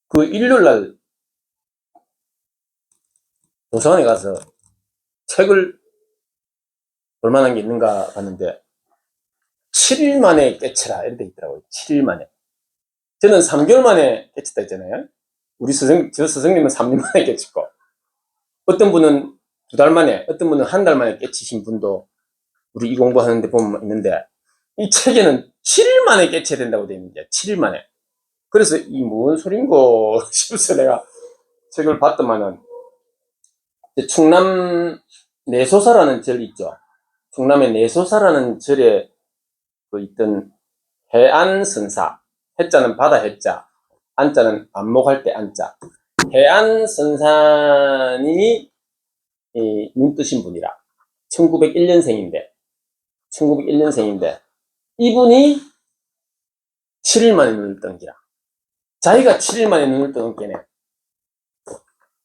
그 일요일날 도서관에 가서 책을 볼만한 게 있는가 봤는데 7일 만에 깨치라 이렇게 돼 있더라고요. 7일 만에. 저는 3개월 만에 깨쳤다 했잖아요. 저 스승님은 3년 만에 깨쳤고, 어떤 분은 2달 만에, 어떤 분은 1달 만에 깨치신 분도 우리 이 공부하는데 보면 있는데, 이 책에는 7일 만에 깨쳐야 된다고 되어 있는 게 7일 만에. 그래서 이 뭔 소린고 싶어서 내가 책을 봤더만은, 충남 내소사라는 절이 있죠. 충남의 내소사라는 절에 그 있던 해안선사, 해자는 바다 해자, 안자는 안목할 때 안자. 해안선사님이 눈 뜨신 분이라. 1901년생인데, 1901년생인데, 이분이 7일 만에 눈을 뜬 기라. 자기가 7일 만에 눈을 뜨는 게네.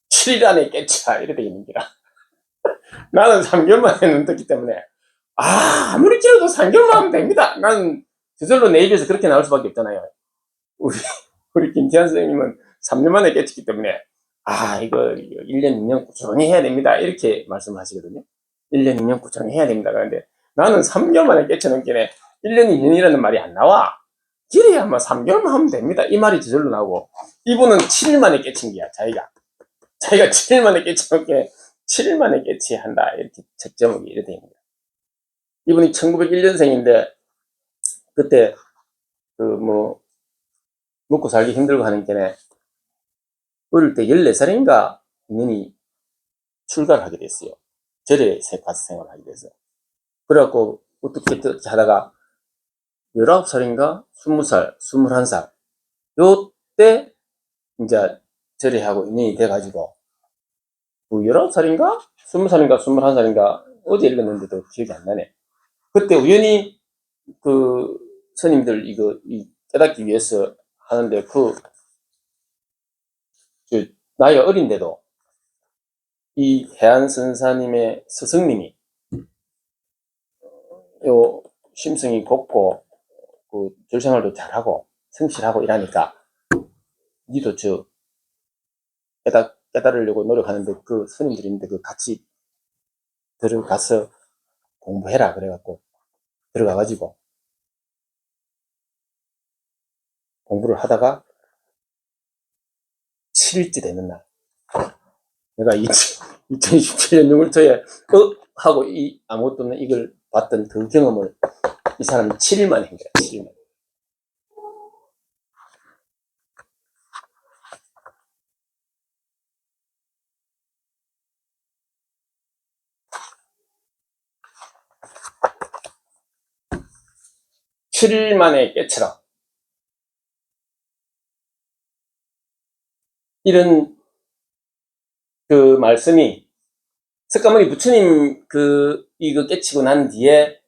7일 안에 깨치라, 이렇게 돼 있는 기라. 나는 3개월 만에 눈 떴기 때문에, 아무리 길어도 3개월만 하면 됩니다. 나는 저절로 내 입에서 그렇게 나올 수밖에 없잖아요. 우리 김태환 선생님은 3년 만에 깨쳤기 때문에, 이거 1년, 2년 꾸준히 해야 됩니다. 이렇게 말씀하시거든요. 1년, 2년 꾸준히 해야 됩니다. 그런데 나는 3개월 만에 깨쳐는 게네, 1년, 2년이라는 말이 안 나와. 길어야 뭐 3개월만 하면 됩니다. 이 말이 저절로 나오고, 이분은 7일 만에 깨친 게야, 자기가 7일 만에 깨쳐놓은 게 7일 만에 깨치야 한다. 이렇게 책 제목이 이렇게 됩니다. 이분이 1901년생인데, 그때, 먹고 살기 힘들고 하는 게네, 어릴 때 14살인가 인연이 출가를 하게 됐어요. 절에 가서 생활을 하게 됐어요. 그래갖고 어떻게 하다가 19살인가 20살, 21살 요때 이제 절에 하고 인연이 돼가지고 19살인가 20살인가 21살인가 어제 읽었는데도 기억이 안 나네. 그때 우연히 그 스님들 이거 깨닫기 위해서 하는데 나이가 어린데도 이 해안선사님의 스승님이 요 심성이 곱고 그 절생활도 잘하고 성실하고 이러니까 니도 깨달으려고 노력하는데 그 스님들이 있는데 그 같이 들어가서 공부해라 그래갖고 들어가가지고 공부를 하다가 7일째 되는 날 내가 2017년 6월초에 하고 아무것도 없는 이걸 봤던 그 경험을 이 사람이 7일 만에 한 거야. 7일 만에. 칠 일 만에 깨쳐라. 이런 그 말씀이 석가모니 부처님 이거 깨치고 난 뒤에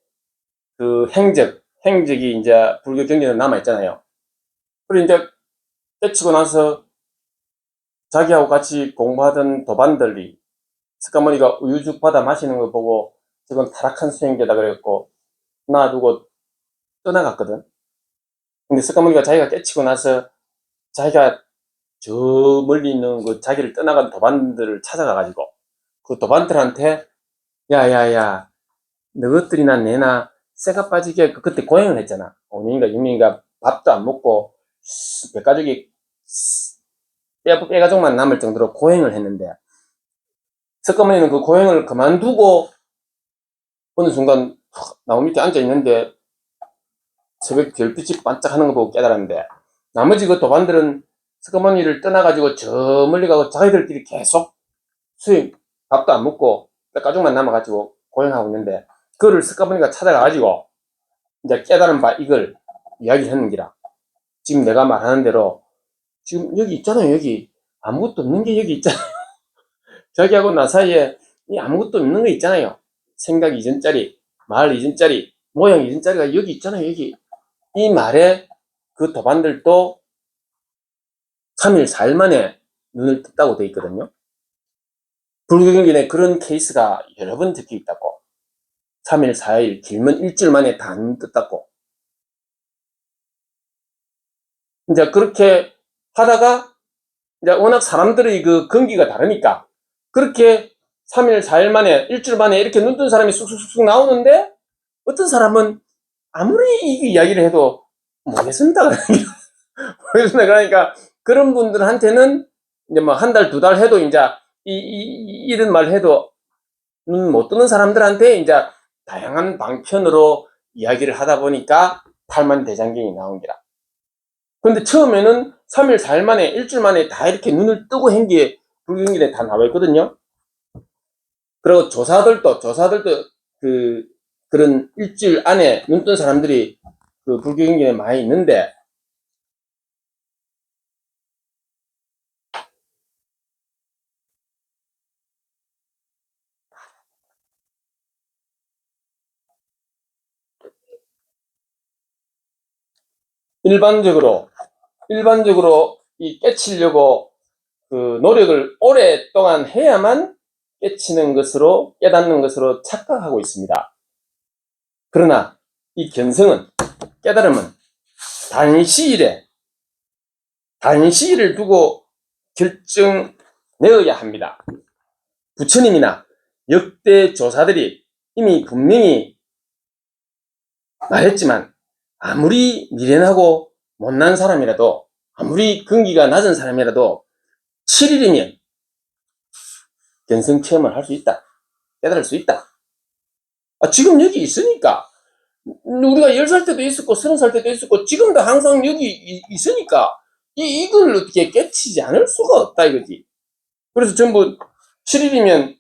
그 행적이 이제 불교 경전에 남아있잖아요. 그리고 이제 깨치고 나서 자기하고 같이 공부하던 도반들이 석가모니가 우유죽 받아 마시는 거 보고 저건 타락한 수행자다 그랬고 놔두고 떠나갔거든. 근데 석가모니가 자기가 깨치고 나서 자기가 저 멀리 있는 그 자기를 떠나간 도반들을 찾아가가지고 그 도반들한테 야야야 너것들이나 내나 쇠가 빠지게 그때 고행을 했잖아. 5년인가 6년인가 밥도 안 먹고 백가족이 뼈가족만 남을 정도로 고행을 했는데 석가모니는 그 고행을 그만두고 어느 순간 나무 밑에 앉아 있는데 새벽 별빛이 반짝하는 거 보고 깨달았는데 나머지 그 도반들은 석가모니를 떠나가지고 저 멀리 가고 자기들끼리 계속 밥도 안 먹고 뼈가족만 남아가지고 고행하고 있는데 그거를 석가모니가 찾아가가지고 이제 깨달은 바 이걸 이야기하는 기라. 지금 내가 말하는 대로 지금 여기 있잖아요. 여기 아무것도 없는 게 여기 있잖아요. 자기하고 나 사이에 이 아무것도 없는 거 있잖아요. 생각 이전짜리, 말 이전짜리, 모양 이전짜리가 여기 있잖아요. 여기. 이 말에 그 도반들도 3일, 4일 만에 눈을 떴다고 돼 있거든요. 불교경전에 그런 케이스가 여러 번 적혀 있다고. 3일, 4일, 길면 일주일 만에 다 눈 떴다고. 이제 그렇게 하다가 이제 워낙 사람들의 그 근기가 다르니까 그렇게 3일, 4일 만에, 일주일 만에 이렇게 눈 뜬 사람이 쑥쑥쑥 나오는데 어떤 사람은 아무리 이 이야기를 해도 모르겠습니다. 모르겠습니다. 그러니까 그런 분들한테는 이제 뭐 한 달, 두 달 해도 이제 이런 말 해도 눈 못 뜨는 사람들한테 이제 다양한 방편으로 이야기를 하다 보니까 팔만대장경이 나온 기라. 근데 처음에는 3일, 4일 만에, 일주일 만에 다 이렇게 눈을 뜨고 한 게 불경길에 다 나와 있거든요. 그리고 조사들도 그런 일주일 안에 눈 뜬 사람들이 그 불경길에 많이 있는데, 일반적으로 이 깨치려고 그 노력을 오랫동안 해야만 깨닫는 것으로 착각하고 있습니다. 그러나 이 견성은, 깨달음은 단시일을 두고 결정내어야 합니다. 부처님이나 역대 조사들이 이미 분명히 말했지만, 아무리 미련하고 못난 사람이라도, 아무리 근기가 낮은 사람이라도 7일이면 견성 체험을 할 수 있다. 깨달을 수 있다. 지금 여기 있으니까. 우리가 10살 때도 있었고 30살 때도 있었고 지금도 항상 여기 있으니까 이걸 어떻게 깨치지 않을 수가 없다 이거지. 그래서 전부 7일이면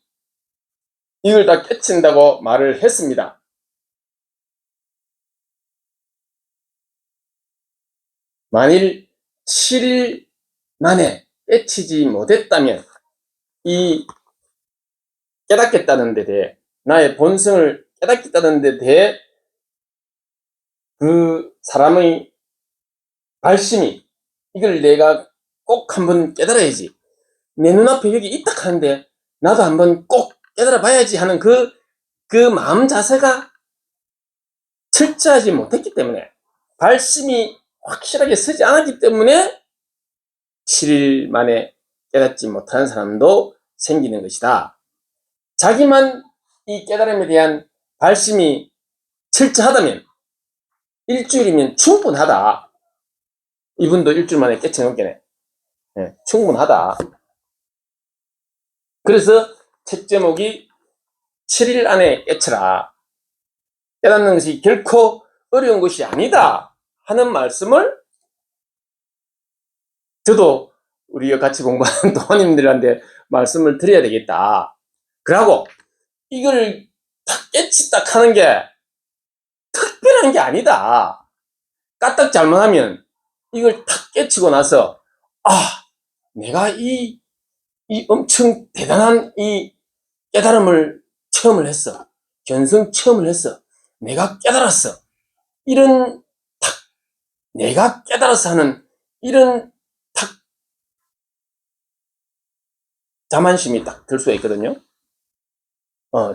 이걸 다 깨친다고 말을 했습니다. 만일 7일 만에 깨치지 못했다면 이 깨닫겠다는 데 대해, 나의 본성을 깨닫겠다는 데 대해 그 사람의 발심이, 이걸 내가 꼭 한번 깨달아야지, 내 눈앞에 여기 있다 하는데 나도 한번 꼭 깨달아 봐야지 하는 그 마음 자세가 철저하지 못했기 때문에, 발심이 확실하게 서지 않았기 때문에 7일 만에 깨닫지 못하는 사람도 생기는 것이다. 자기만 이 깨달음에 대한 발심이 철저하다면 일주일이면 충분하다. 이분도 일주일 만에 깨쳐놓겠네. 네, 충분하다. 그래서 책 제목이 7일 안에 깨쳐라. 깨닫는 것이 결코 어려운 것이 아니다 하는 말씀을 저도 우리가 같이 공부하는 도화님들한테 말씀을 드려야 되겠다. 그러고 이걸 탁 깨치 딱 하는 게 특별한 게 아니다. 까딱 잘못하면 이걸 탁 깨치고 나서 내가 이 엄청 대단한 이 깨달음을 체험을 했어. 견성 체험을 했어. 내가 깨달았어. 이런 탁, 내가 깨달아서 하는 이런 탁 자만심이 딱 들 수가 있거든요.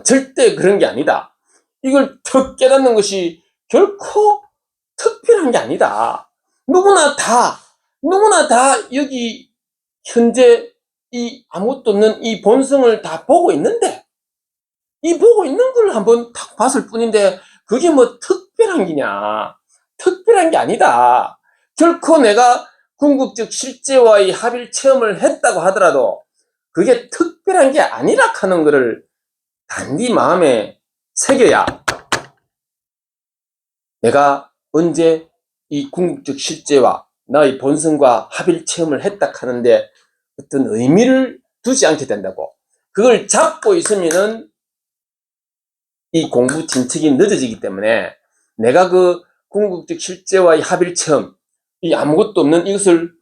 절대 그런 게 아니다. 이걸 턱 깨닫는 것이 결코 특별한 게 아니다. 누구나 다 여기 현재 이 아무것도 없는 이 본성을 다 보고 있는데, 이 보고 있는 걸 한번 탁 봤을 뿐인데 그게 뭐 특별한 게냐? 특별한 게 아니다. 결코 내가 궁극적 실제와의 합일 체험을 했다고 하더라도 그게 특별한 게 아니라 하는 것을 단디 마음에 새겨야, 내가 언제 이 궁극적 실제와 나의 본성과 합일 체험을 했다 하는데 어떤 의미를 두지 않게 된다고. 그걸 잡고 있으면은 이 공부 진척이 늦어지기 때문에, 내가 그 궁극적 실제와의 합일 체험, 이 아무것도 없는 이것을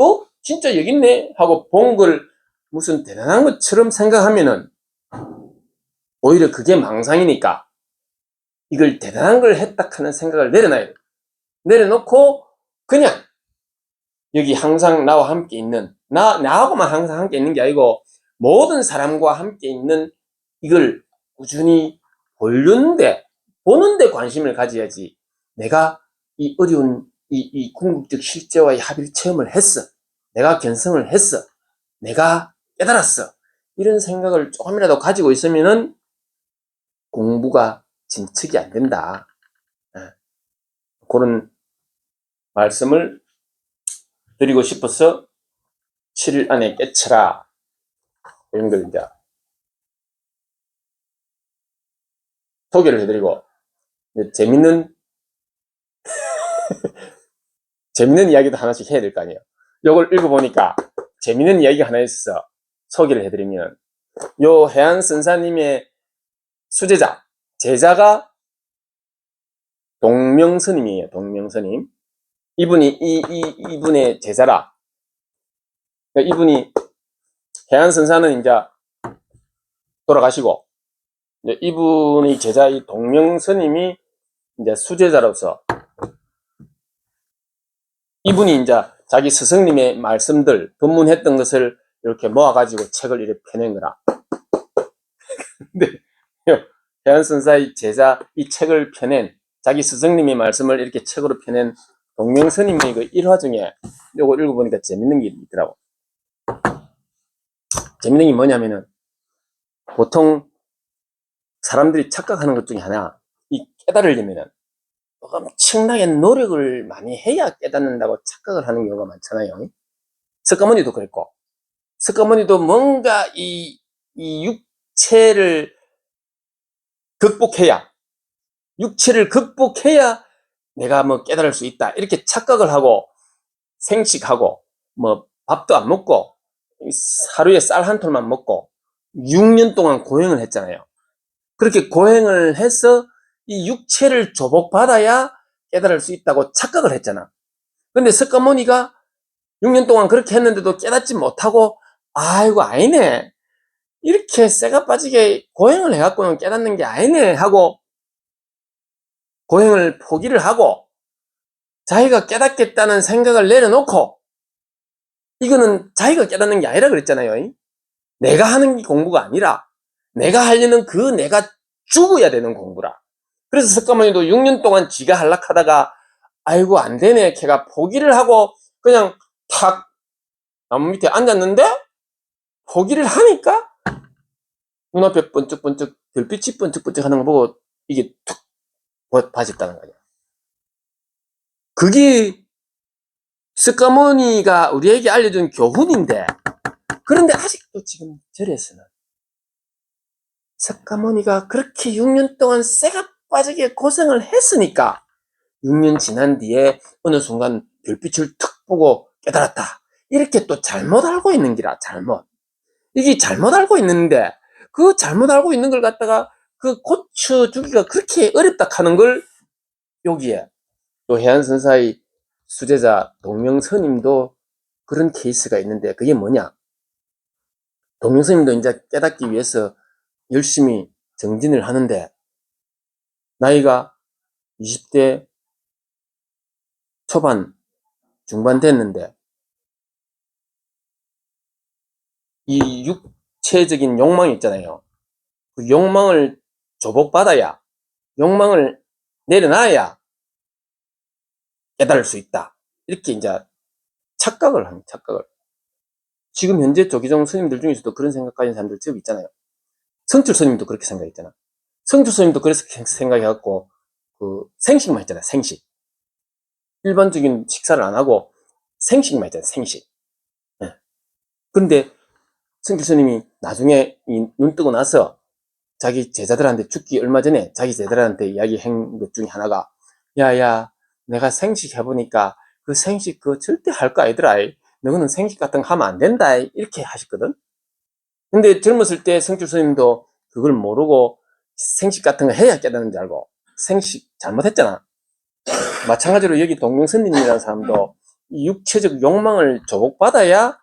진짜 여기 있네 하고 본 걸 무슨 대단한 것처럼 생각하면은 오히려 그게 망상이니까 이걸 대단한 걸 했다 하는 생각을 내려놔야 돼. 내려놓고 그냥 여기 항상 나와 함께 있는, 나하고만 항상 함께 있는 게 아니고 모든 사람과 함께 있는 이걸 꾸준히 보는 데 관심을 가져야지. 내가 이 어려운 이 궁극적 실제와의 합일 체험을 했어. 내가 견성을 했어. 내가 깨달았어. 이런 생각을 조금이라도 가지고 있으면은 공부가 진척이 안 된다. 그런 말씀을 드리고 싶어서 7일 안에 깨쳐라. 이런 걸 이제 소개를 해드리고, 재밌는 이야기도 하나씩 해야 될 거 아니에요. 요걸 읽어보니까 재밌는 이야기가 하나 있어서 소개를 해드리면, 요 해안 선사님의 수제자, 제자가 동명스님이에요. 동명스님. 이분의 제자라. 그러니까 이분이 해안 선사는 이제 돌아가시고, 이분이 제자 이 동명스님이 이제 수제자로서 이분이 이제 자기 스승님의 말씀들, 법문했던 것을 이렇게 모아가지고 책을 이렇게 펴낸 거라. 근데 해안선사의 제자 이 책을 펴낸, 자기 스승님의 말씀을 이렇게 책으로 펴낸 동명스님의 그 일화 중에 요거 읽어보니까 재밌는 게 있더라고. 재밌는 게 뭐냐면은, 보통 사람들이 착각하는 것 중에 하나, 이 깨달으려면은 엄청나게 노력을 많이 해야 깨닫는다고 착각을 하는 경우가 많잖아요. 석가모니도 그랬고, 석가모니도 뭔가 이 육체를 극복해야, 내가 뭐 깨달을 수 있다. 이렇게 착각을 하고, 생식하고, 뭐 밥도 안 먹고, 하루에 쌀 한 톨만 먹고, 6년 동안 고행을 했잖아요. 그렇게 고행을 해서 이 육체를 조복받아야 깨달을 수 있다고 착각을 했잖아. 근데 석가모니가 6년 동안 그렇게 했는데도 깨닫지 못하고, 아이고, 아니네. 이렇게 쇠가 빠지게 고행을 해갖고는 깨닫는 게 아니네 하고 고행을 포기를 하고 자기가 깨닫겠다는 생각을 내려놓고, 이거는 자기가 깨닫는 게 아니라 그랬잖아요. 내가 하는 게 공부가 아니라 내가 하려는 그 내가 죽어야 되는 공부라. 그래서 석가모니도 6년 동안 지가 한락하다가 아이고 안 되네 걔가 포기를 하고 그냥 탁 나무 밑에 앉았는데, 포기를 하니까 눈앞에 번쩍번쩍 별빛이 번쩍번쩍 하는 거 보고 이게 툭 봐졌다는 거예요. 그게 석가모니가 우리에게 알려준 교훈인데, 그런데 아직도 지금 절에서는 석가모니가 그렇게 6년 동안 쇠가 빠지게 고생을 했으니까 6년 지난 뒤에 어느 순간 별빛을 툭 보고 깨달았다. 이렇게 또 잘못 알고 있는 기라. 이게 잘못 알고 있는데, 그 잘못 알고 있는 걸 갖다가 그 고쳐주기가 그렇게 어렵다 하는 걸 여기에 또 해안선사의 수제자 동명스님도 그런 케이스가 있는데, 그게 뭐냐? 동명스님도 이제 깨닫기 위해서 열심히 정진을 하는데, 나이가 20대 초반, 중반 됐는데, 이 육체적인 욕망이 있잖아요. 그 욕망을 조복받아야, 욕망을 내려놔야 깨달을 수 있다. 이렇게 이제 착각을 합니다. 착각을. 지금 현재 조기종 스님들 중에서도 그런 생각하는 사람들 제법 있잖아요. 성출 스님도 그렇게 생각했잖아. 성출 스님도 그래서 생각해갖고 그 생식만 했잖아. 생식. 일반적인 식사를 안 하고 생식만 했잖아. 생식. 네. 근데 성출 스님이 나중에 눈 뜨고 나서 자기 제자들한테 죽기 얼마 전에 자기 제자들한테 이야기한 것 중에 하나가, 야야 내가 생식 해보니까 그 생식 그거 절대 할 거 아니더라. 너는 생식 같은 거 하면 안 된다. 이렇게 하셨거든. 근데 젊었을 때 성출 스님도 그걸 모르고 생식 같은 거 해야 깨닫는 줄 알고 생식 잘못했잖아. 마찬가지로 여기 동명스님이라는 사람도 이 육체적 욕망을 조복받아야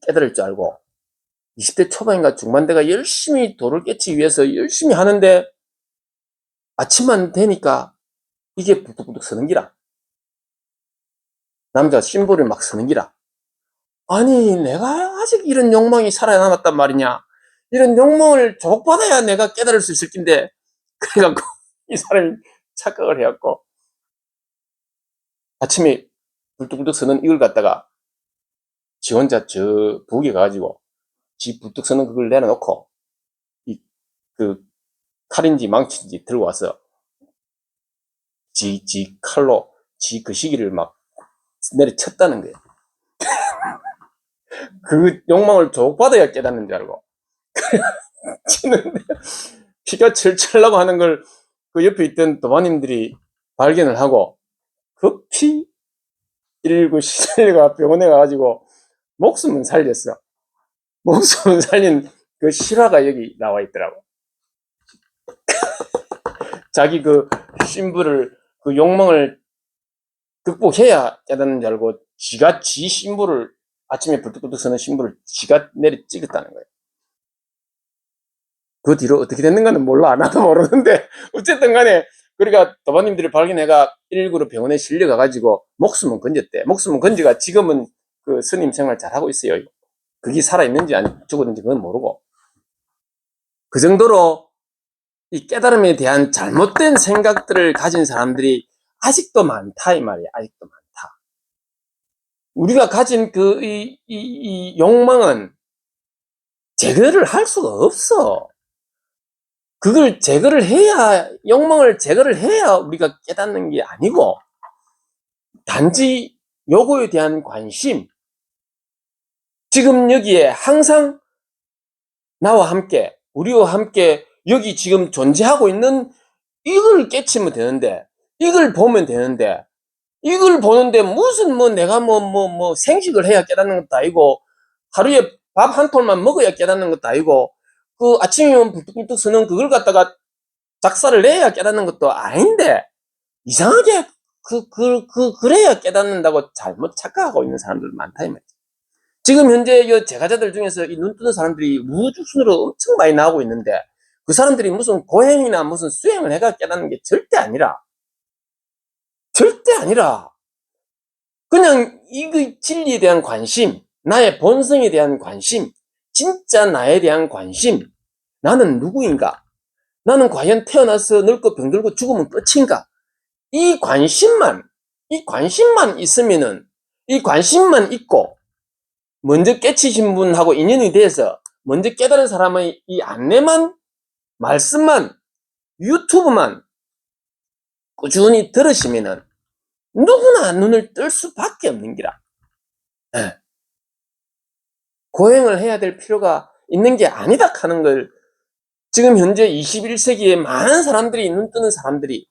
깨달을 줄 알고 20대 초반인가 중반대가 열심히 도를 깨치기 위해서 열심히 하는데, 아침만 되니까 이게 부득부득 서는 기라. 남자 심볼을 막 서는 기라. 아니 내가 아직 이런 욕망이 살아남았단 말이냐, 이런 욕망을 조복받아야 내가 깨달을 수 있을 텐데, 그래갖고 이 사람이 착각을 해갖고 아침에 불뚝불뚝 서는 이걸 갖다가 지 혼자 저 부엌에 가가지고 지 불뚝 서는 그걸 내려놓고 그 칼인지 망치인지 들고 와서 지 칼로 지 그 시기를 막 내려쳤다는 거예요. 그 욕망을 조국받아야 깨닫는 줄 알고 치는데 피가 철철 나고 하는 걸 그 옆에 있던 도마님들이 발견을 하고 급히 119 시달려가 병원에 가가지고 목숨은 살렸어. 목숨은 살린 그 실화가 여기 나와 있더라고. 자기 그 신부를 그 욕망을 극복해야 깨닫는 줄 알고 지가 지 신부를 아침에 불뚝불뚝 서는 신부를 지가 내려 찍었다는 거예요. 그 뒤로 어떻게 됐는가는 몰라. 나도 모르는데 어쨌든 간에 그러니까 도바님들이 발견해가 119로 병원에 실려가가지고 목숨은 건졌대. 목숨은 건져가 지금은 그 스님 생활 잘하고 있어요. 그게 살아있는지 안 죽었는지 그건 모르고. 그 정도로 이 깨달음에 대한 잘못된 생각들을 가진 사람들이 아직도 많다 이 말이야. 아직도 많다. 우리가 가진 이 욕망은 제거를 할 수가 없어. 그걸 제거를 해야, 욕망을 제거를 해야 우리가 깨닫는 게 아니고, 단지 요거에 대한 관심, 지금 여기에 항상 나와 함께, 우리와 함께 여기 지금 존재하고 있는 이걸 깨치면 되는데, 이걸 보면 되는데, 이걸 보는데 무슨 내가 생식을 해야 깨닫는 것도 아니고, 하루에 밥 한 톨만 먹어야 깨닫는 것도 아니고, 그 아침이면 불뚝불뚝 서는 그걸 갖다가 작사를 내야 깨닫는 것도 아닌데, 이상하게, 그래야 깨닫는다고 잘못 착각하고 있는 사람들 많다, 이 말이지. 지금 현재 이 제가자들 중에서 이 눈 뜨는 사람들이 우후죽순으로 엄청 많이 나오고 있는데, 그 사람들이 무슨 고행이나 무슨 수행을 해가 깨닫는 게 절대 아니라, 절대 아니라, 그냥 이 진리에 대한 관심, 나의 본성에 대한 관심, 진짜 나에 대한 관심, 나는 누구인가? 나는 과연 태어나서 늙고 병들고 죽으면 끝인가? 이 관심만 있으면은, 이 관심만 있고, 먼저 깨치신 분하고 인연이 돼서, 먼저 깨달은 사람의 이 안내만, 말씀만, 유튜브만 꾸준히 들으시면은, 누구나 눈을 뜰 수밖에 없는 기라. 네. 고행을 해야 될 필요가 있는 게 아니다 하는 걸, 지금 현재 21세기에 많은 사람들이, 눈 뜨는 사람들이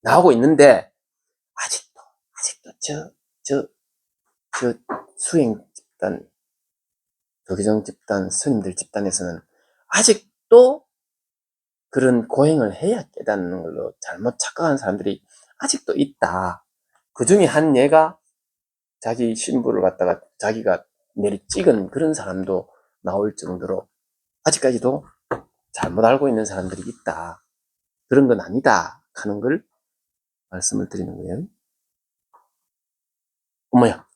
나오고 있는데, 아직도 저 수행 집단, 조계종 집단, 스님들 집단에서는 아직도 그런 고행을 해야 깨닫는 걸로 잘못 착각한 사람들이 아직도 있다. 그 중에 한 예가 자기 신부를 갖다가 자기가 내리 찍은 그런 사람도 나올 정도로 아직까지도 잘못 알고 있는 사람들이 있다. 그런 건 아니다 하는 걸 말씀을 드리는 거예요. 어머야.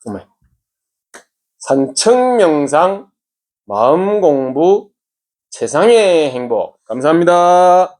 산청명상 마음공부 최상의 행복. 감사합니다.